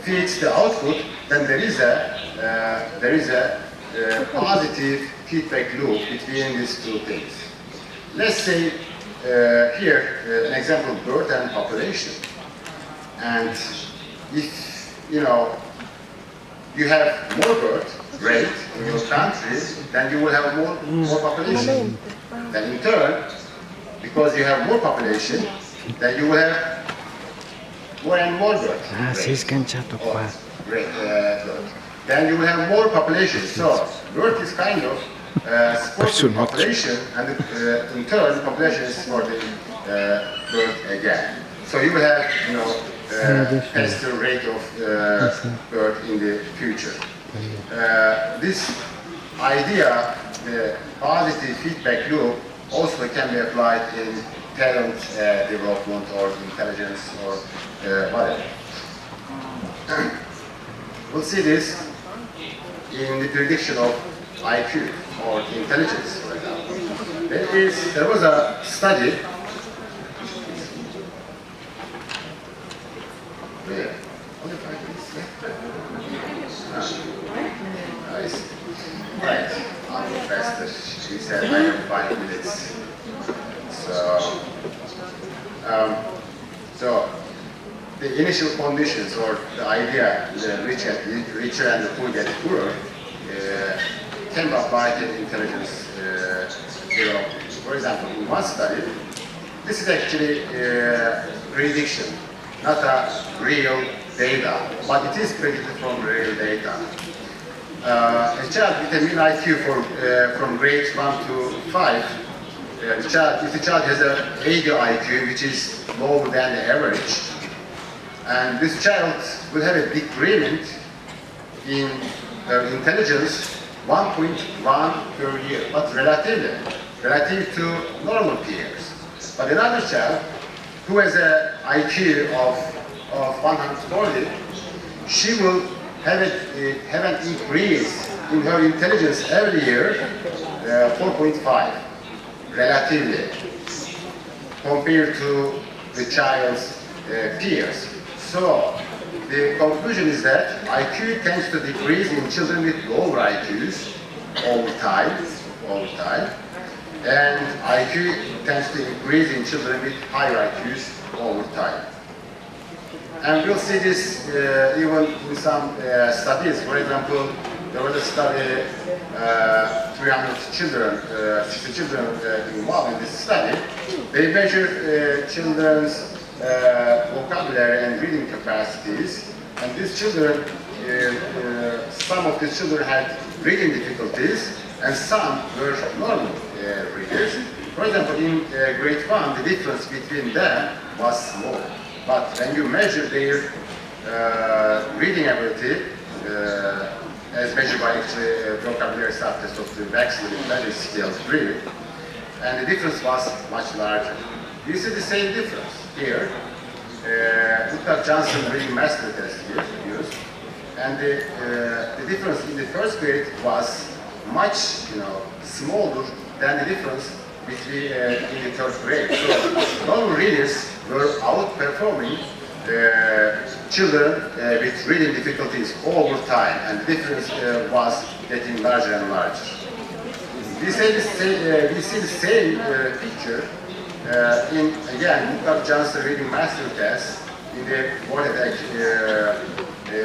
feeds the output, then there is a positive feedback loop between these two things. Let's say here an example of birth and population. And if you have more birth rate in your country, then you will have more population. Then in turn, because you have more population, then you will have more and more birth rate. Then you will have more population. So birth is kind of supporting population, and in turn, population is supporting birth again. So you will have, faster rate of birth in the future. This idea, the positive feedback loop, also can be applied in talent development or intelligence or whatever. We'll see this in the prediction of IQ or intelligence, for example. There was a study. Where? Only 5 minutes. Nice. Right. I'm faster. She said I have 5 minutes. So the initial conditions, or the idea, the richer and the poor get poorer, can be applied in intelligence development. For example, in one study, this is actually prediction, not a real data, but it is predicted from real data. A child with a mean IQ from grade 1 to 5, if the child has an 80 IQ, which is lower than the average, and this child will have a decrement in intelligence 1.1 per year, but relative to normal peers. But another child who has an IQ of 140, she will have an increase in her intelligence every year, 4.5, relatively, compared to the child's peers. So the conclusion is that IQ tends to decrease in children with lower IQs over time, and IQ tends to increase in children with higher IQs over time. And we'll see this even in some studies. For example, there was a study, 300 children, 60 children involved in this study. They measured children's vocabulary and reading capacities, and these children, some of these children had reading difficulties, and some were normal readers. For example, in grade 1, the difference between them was small. But when you measure their reading ability, as measured by vocabulary subtest of the Baxter scale 3, and the difference was much larger. You see the same difference here. Ugur Sak reading master test used, and the difference in the first grade was much smaller than the difference between in the third grade. So normal readers were outperforming children with reading difficulties over time, and the difference was getting larger and larger. We see the same picture in, again, Ugur Sak reading master test in the Vortex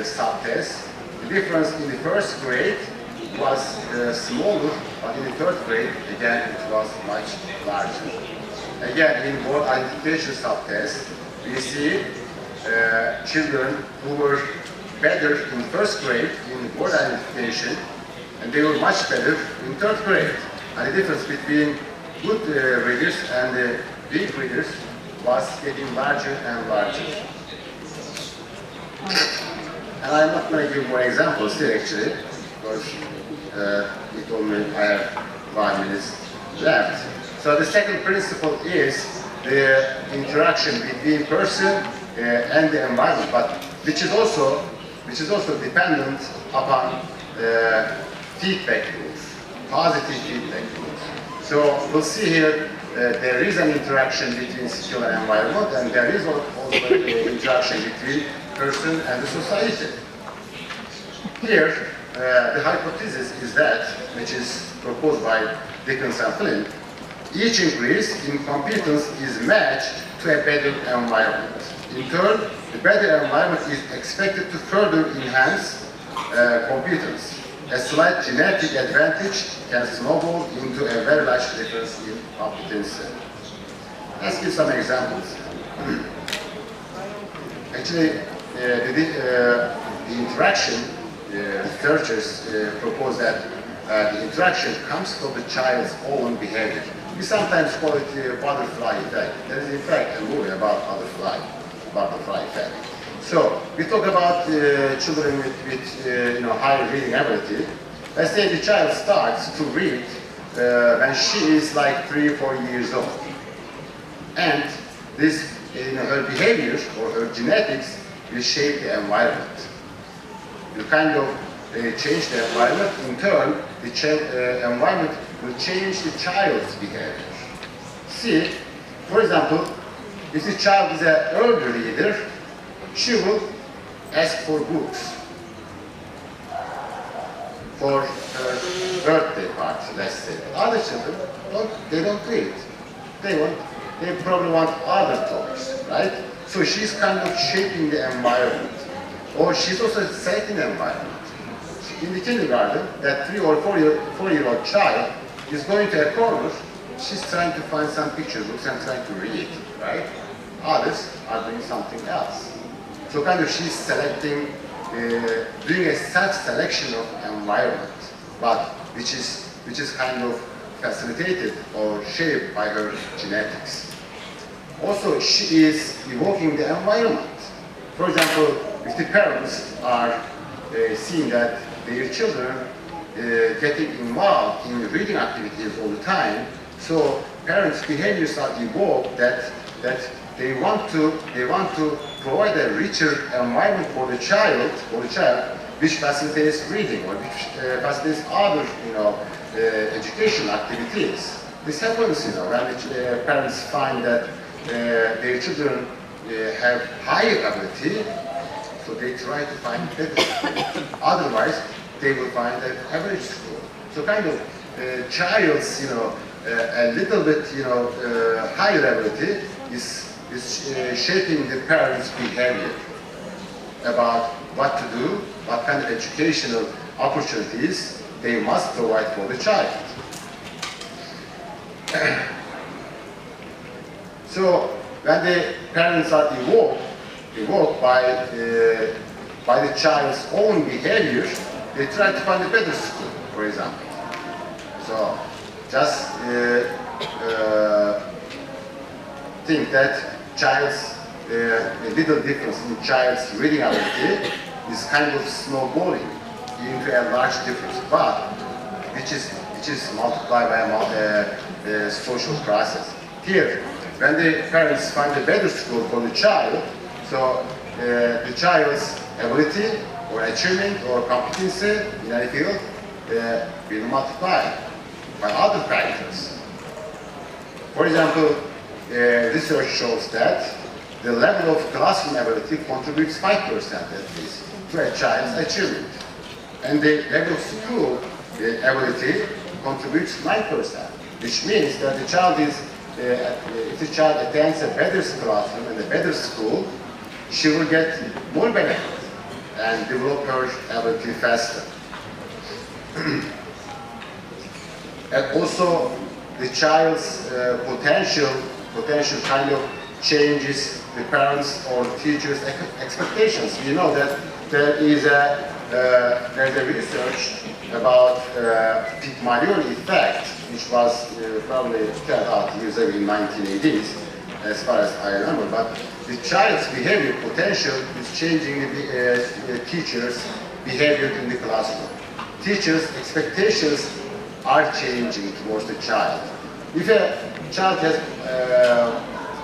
sub-test. The difference in the first grade was smaller, but in the third grade, again, it was much larger. Again, in board identification sub-test, we see children who were better in first grade in board identification, and they were much better in third grade. And the difference between good readers and weak readers was getting larger and larger. And I'm not going to give more examples here, actually, because you told me I have 5 minutes left. So the second principle is the interaction between person and the environment, but which is also dependent upon feedback loops, positive feedback loops. So we'll see here there is an interaction between skill and environment, and there is also an interaction between person and the society. Here, the hypothesis is that, which is proposed by Dickens and Flynn, each increase in competence is matched to a better environment. In turn, the better environment is expected to further enhance competence. A slight genetic advantage can snowball into a very large difference in competence. Let's give some examples. Actually, the interaction, researchers propose that the interaction comes from the child's own behavior. We sometimes call it the butterfly effect. There is in fact a movie about butterfly effect. So we talk about children with high reading ability. Let's say the child starts to read when she is like 3 or 4 years old, and this her behavior or her genetics will shape the environment. You kind of change the environment. In turn, the environment will change the child's behavior. See, for example, if the child is an early reader, she will ask for books for her birthday party, let's say. Other children, they don't read. They probably want other toys, right? So she's kind of shaping the environment. Or she's also setting the environment. In the kindergarten, that 3 or 4-year-old child is going to a corner, she's trying to find some picture books and trying to read, right? Others are doing something else. So kind of she's selecting, doing a self-selection of environment, but which is kind of facilitated or shaped by her genetics. Also, she is evoking the environment. For example, if the parents are seeing that their children getting involved in reading activities all the time, so parents' behaviors are evoked that they want to provide a richer environment for the child, which facilitates reading or which facilitates other educational activities. This happens, when the parents find that their children have higher ability, so they try to find better school. Otherwise, they will find an average school. So kind of child's, a little bit, higher ability is shaping the parents' behavior about what to do, what kind of educational opportunities they must provide for the child. So when the parents are evoked by the child's own behavior, they try to find a better school, for example. So just think that a little difference in child's reading ability is kind of snowballing into a large difference, but which is multiplied by a social process. Here, when the parents find a better school for the child, so the child's ability or achievement or competency in any field will multiply by other factors. For example, research shows that the level of classroom ability contributes 5% at least to a child's achievement. And the level of school ability contributes 9%, which means that the child is, if the child attends a better classroom and a better school, she will get more benefit and develop her ability faster. And also, the child's potential kind of changes the parents' or teachers' expectations. We know that there's a research about Pygmalion effect, which was probably carried out years ago in 1980s, as far as I remember. But the child's behavior potential is changing the teacher's behavior in the classroom. Teachers' expectations are changing towards the child. If a child has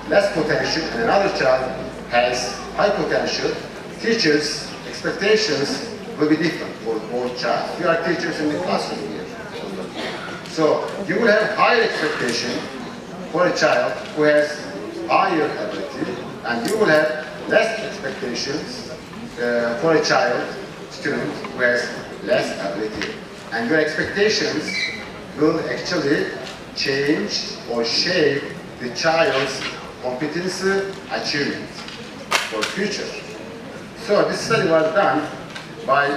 less potential and another child has high potential, teachers' expectations will be different for both child. We are teachers in the classroom here. So you will have higher expectation for a child who has higher ability, and you will have less expectations for a child, student who has less ability. And your expectations will actually change or shape the child's competence achievement for future. So this study was done by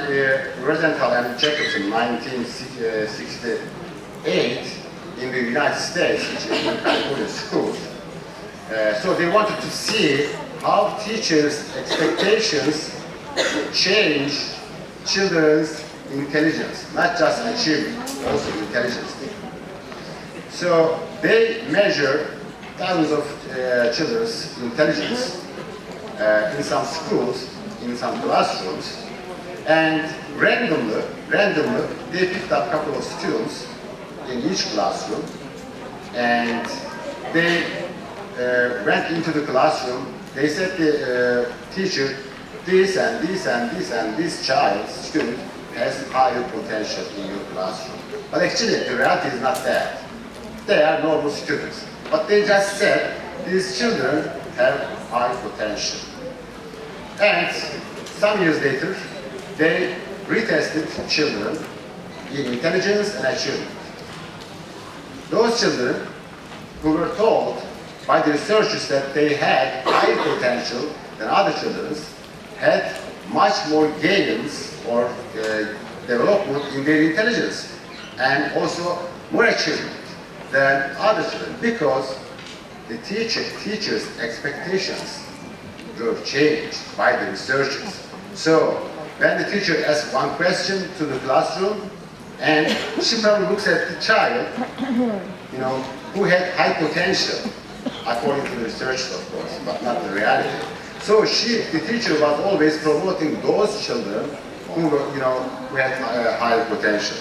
Rosenthal and Jacobson in 1968 in the United States, which is in California schools. So they wanted to see how teachers' expectations change children's intelligence, not just achievement, also intelligence. So they measure thousands of children's intelligence in some schools, in some classrooms, and randomly, they picked up a couple of students in each classroom, and they went into the classroom. They said to the teacher, this and this and this and this child, student, has higher potential in your classroom. But actually, the reality is not that. They are normal students. But they just said, these children have high potential. And some years later, they retested children in intelligence and achievement. Those children who were told by the researchers that they had higher potential than other children had much more gains or development in their intelligence and also more achievement than other children because the teacher's expectations were changed by the researchers. So when the teacher asks one question to the classroom and she probably looks at the child, who had high potential, according to the research, of course, but not the reality. So the teacher was always promoting those children who had higher potential.